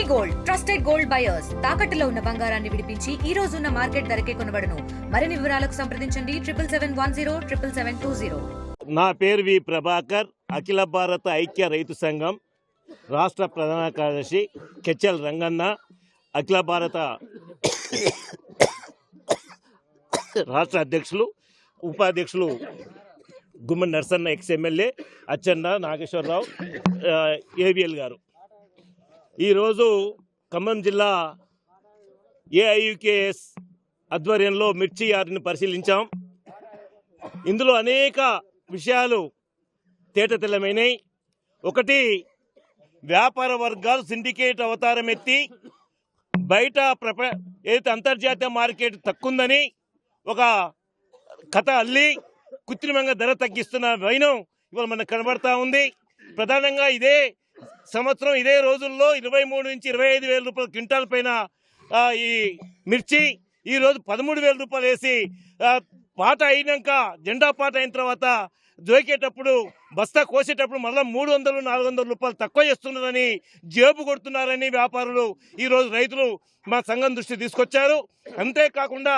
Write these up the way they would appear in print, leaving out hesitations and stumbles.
Gold trusted gold buyers తాకట్టులో ఉన్న బంగారాన్ని విడిపించి ఈ రోజు ఉన్న మార్కెట్ ధరకే కొనబడును. మరిన్ని వివరాలకు సంప్రదించండి 77107720. నా పేరు వి ప్రభాకర్, అఖిల భారత ఐక్య రైతు సంఘం రాష్ట్ర ప్రధాన కార్యదర్శి కెచ్చల్ రంగన్న, అఖిల భారత రాష్ట్ర అధ్యక్షులు ఉపాధ్యక్షులు Gummadi Narasanna, ex MLA Achanna Nageswararao, AVL గారు. ఈరోజు ఖమ్మం జిల్లా ఏఐయుకేఎస్ ఆధ్వర్యంలో మిర్చి యార్డుని పరిశీలించాం. ఇందులో అనేక విషయాలు తేటతెల్లమైనవి. ఒకటి, వ్యాపార వర్గాలు సిండికేట్ అవతారం ఎత్తి బయట ఏదైతే అంతర్జాతీయ మార్కెట్ తక్కువందని ఒక కథ అల్లి కృత్రిమంగా ధర తగ్గిస్తున్న వైనం ఇవాళ మనకు కనబడతా ఉంది. ప్రధానంగా ఇదే సంవత్సరం ఇదే రోజుల్లో 23 నుంచి 25 వేల రూపాయల క్వింటాల్ పైన ఈ మిర్చి ఈరోజు 13,000 రూపాయలు వేసి పాట అయినాక, జెండా పాట అయిన తర్వాత జోకేటప్పుడు బస్తా కోసేటప్పుడు మళ్ళీ 300-400 రూపాయలు తక్కువ చేస్తున్నారని, జేబు కొడుతున్నారని వ్యాపారులు ఈరోజు రైతులు మా సంఘం దృష్టి తీసుకొచ్చారు. అంతేకాకుండా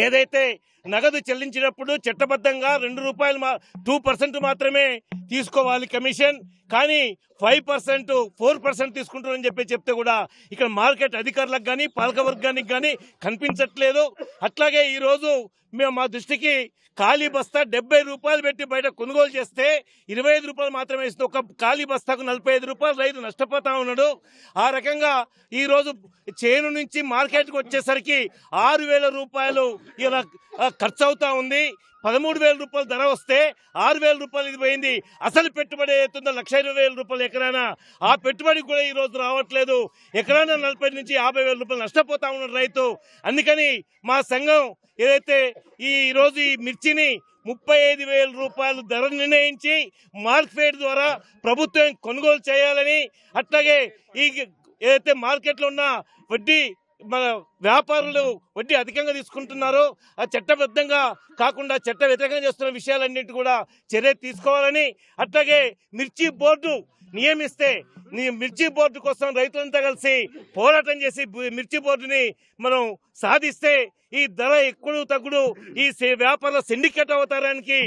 ఏదైతే నగదు చెల్లించినప్పుడు చట్టబద్ధంగా 2% మాత్రమే తీసుకోవాలి కమిషన్, కానీ 5%, 4% తీసుకుంటారని చెప్తే కూడా ఇక్కడ మార్కెట్ అధికారులకు కానీ పాలక వర్గానికి కానీ కనిపించట్లేదు. అట్లాగే ఈరోజు మేము మా దృష్టికి ఖాళీ బస్తా 70 రూపాయలు పెట్టి బయట కొనుగోలు చేస్తే 25 రూపాయలు మాత్రమే ఇస్తే ఒక ఖాళీ బస్తాకు 45 రూపాయలు రైతు నష్టపోతా ఉన్నాడు. ఆ రకంగా ఈరోజు చేను నుంచి మార్కెట్కి వచ్చేసరికి 6,000 రూపాయలు ఇలా ఖర్చు అవుతా ఉంది. 13,000 రూపాయలు ధర వస్తే 6,000 రూపాయలు ఇది పోయింది. అసలు పెట్టుబడి అవుతుందో 1,20,000 రూపాయలు ఎకరానా, ఆ పెట్టుబడి కూడా ఈరోజు రావట్లేదు. ఎకరానా 40,000 నుంచి 50,000 రూపాయలు నష్టపోతా ఉన్నాడు రైతు. అందుకని మా సంఘం ఏదైతే ఈరోజు ఈ మిర్చిని 35,000 రూపాయలు ధర నిర్ణయించి మార్కెట్ ద్వారా ప్రభుత్వం కొనుగోలు చేయాలని, అట్లాగే ఈ ఏదైతే మార్కెట్లో ఉన్న వడ్డీ మన వ్యాపారులు వడ్డీ అధికంగా తీసుకుంటున్నారో ఆ చట్టబద్ధంగా కాకుండా చట్ట వ్యతిరేకంగా చేస్తున్న విషయాలన్నింటి కూడా చర్య తీసుకోవాలని, అట్లాగే మిర్చి బోర్డు నియమిస్తే మిర్చి బోర్డు కోసం రైతులంతా కలిసి పోరాటం చేసి మిర్చి బోర్డుని మనం సాధిస్తే ఈ ధర ఎక్కువ తగ్గుడు ఈ వ్యాపార సిండికేట్ అవతారానికి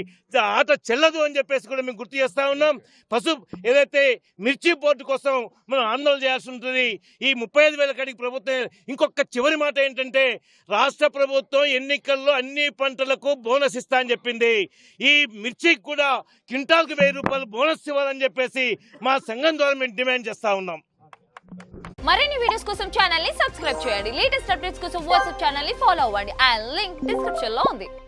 ఆట చెల్లదు అని చెప్పేసి కూడా మేము గుర్తు చేస్తా ఉన్నాం. ఏదైతే మిర్చి బోర్డు కోసం మనం ఆందోళన చేయాల్సి ఉంటుంది. ఈ 35,000 కాడికి ప్రభుత్వం ఇంకొక చివరి మాట ఏంటంటే, రాష్ట్ర ప్రభుత్వం ఎన్నికల్లో అన్ని పంటలకు బోనస్ ఇస్తా అని చెప్పింది. ఈ మిర్చికి కూడా క్వింటాల్కి 1,000 రూపాయలు బోనస్ ఇవ్వాలని చెప్పేసి మా సంఘం ద్వారా మేము డిమాండ్ చేస్తా ఉన్నాం. మరిన్ని వీడియోస్ కోసం ఛానల్ ని సబ్స్క్రైబ్ చేయండి. లేటెస్ట్ అప్డేట్స్ కోసం వాట్సాప్ ఛానల్ ని ఫాలో అవ్వండి. ఆ లింక్ డిస్క్రిప్షన్ లో ఉంది.